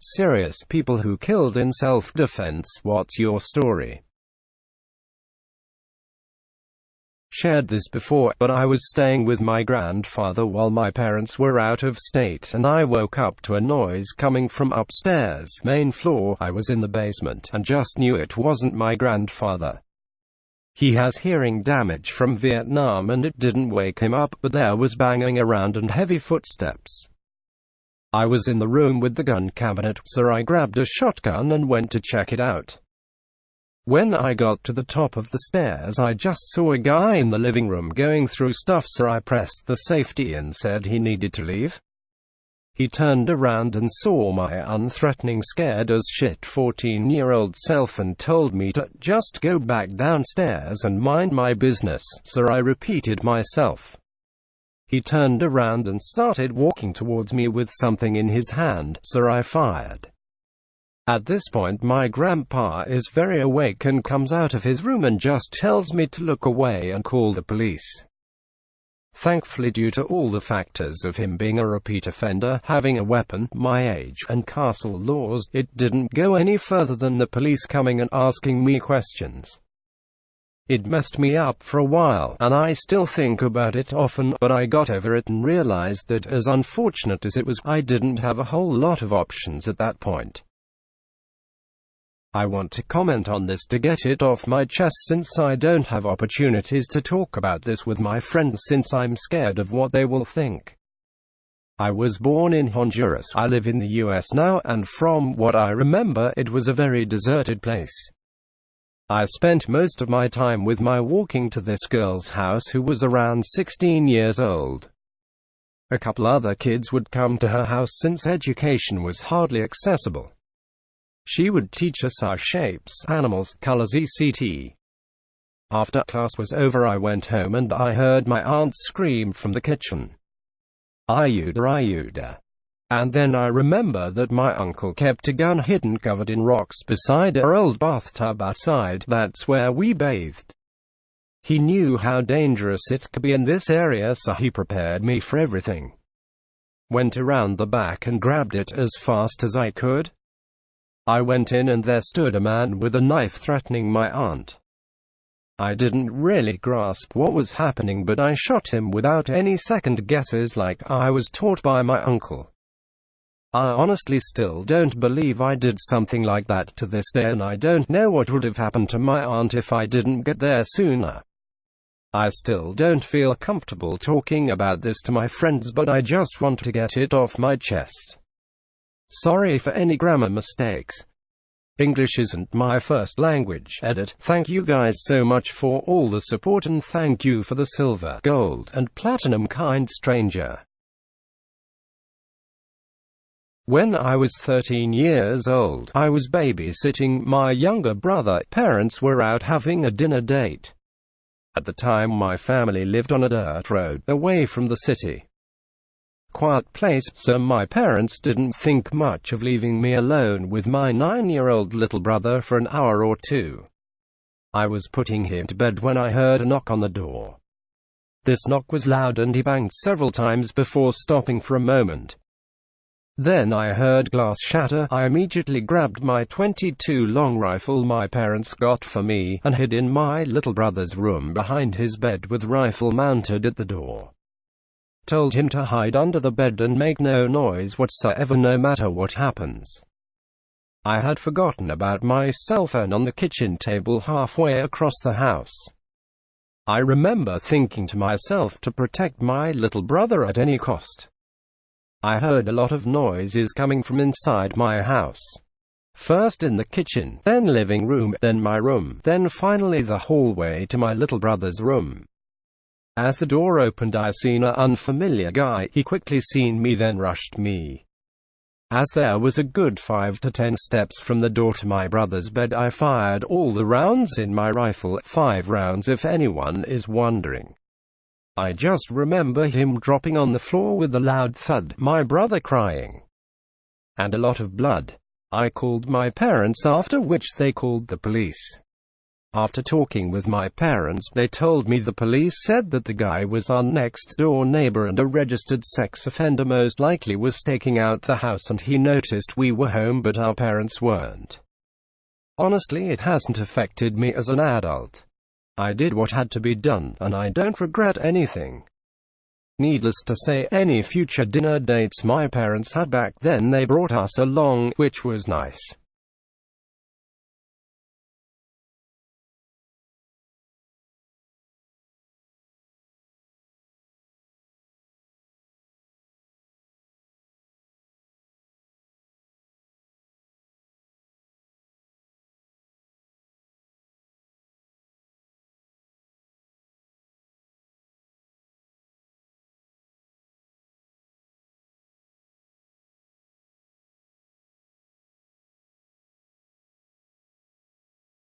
Serious people who killed in self-defense. What's your story? Shared this before, but I was staying with my grandfather while my parents were out of state, and I woke up to a noise coming from upstairs, main floor. I was in the basement, and just knew it wasn't my grandfather. He has hearing damage from Vietnam and it didn't wake him up, but there was banging around and heavy footsteps. I was in the room with the gun cabinet, so I grabbed a shotgun and went to check it out. When I got to the top of the stairs, I just saw a guy in the living room going through stuff, so I pressed the safety and said he needed to leave. He turned around and saw my unthreatening, scared as shit 14-year-old self and told me to just go back downstairs and mind my business, so I repeated myself. He turned around and started walking towards me with something in his hand, so I fired. At this point my grandpa is very awake and comes out of his room and just tells me to look away and call the police. Thankfully, due to all the factors of him being a repeat offender, having a weapon, my age, and castle laws, it didn't go any further than the police coming and asking me questions. It messed me up for a while, and I still think about it often, but I got over it and realized that, as unfortunate as it was, I didn't have a whole lot of options at that point. I want to comment on this to get it off my chest, since I don't have opportunities to talk about this with my friends since I'm scared of what they will think. I was born in Honduras. I live in the US now, and from what I remember, it was a very deserted place. I spent most of my time with my walking to this girl's house who was around 16 years old. A couple other kids would come to her house since education was hardly accessible. She would teach us our shapes, animals, colors, etc. After class was over, I went home and I heard my aunt scream from the kitchen, "Ayuda, Ayuda." And then I remember that my uncle kept a gun hidden covered in rocks beside our old bathtub outside. That's where we bathed. He knew how dangerous it could be in this area, so he prepared me for everything. Went around the back and grabbed it as fast as I could. I went in and there stood a man with a knife threatening my aunt. I didn't really grasp what was happening, but I shot him without any second guesses like I was taught by my uncle. I honestly still don't believe I did something like that to this day, and I don't know what would have happened to my aunt if I didn't get there sooner. I still don't feel comfortable talking about this to my friends, but I just want to get it off my chest. Sorry for any grammar mistakes. English isn't my first language. Edit. Thank you guys so much for all the support, and thank you for the silver, gold, and platinum, kind stranger. When I was 13 years old, I was babysitting my younger brother. Parents were out having a dinner date. At the time, my family lived on a dirt road, away from the city. Quiet place, so my parents didn't think much of leaving me alone with my 9-year-old little brother for an hour or two. I was putting him to bed when I heard a knock on the door. This knock was loud and he banged several times before stopping for a moment. Then I heard glass shatter. I immediately grabbed my .22 long rifle my parents got for me, and hid in my little brother's room behind his bed with rifle mounted at the door. Told him to hide under the bed and make no noise whatsoever no matter what happens. I had forgotten about my cell phone on the kitchen table halfway across the house. I remember thinking to myself to protect my little brother at any cost. I heard a lot of noises coming from inside my house. First in the kitchen, then living room, then my room, then finally the hallway to my little brother's room. As the door opened, I seen an unfamiliar guy. He quickly seen me, then rushed me. As there was a good 5 to 10 steps from the door to my brother's bed, I fired all the rounds in my rifle, 5 rounds if anyone is wondering. I just remember him dropping on the floor with a loud thud, my brother crying, and a lot of blood. I called my parents, after which they called the police. After talking with my parents, they told me the police said that the guy was our next door neighbor and a registered sex offender, most likely was staking out the house, and he noticed we were home but our parents weren't. Honestly, it hasn't affected me as an adult. I did what had to be done, and I don't regret anything. Needless to say, any future dinner dates my parents had back then, they brought us along, which was nice.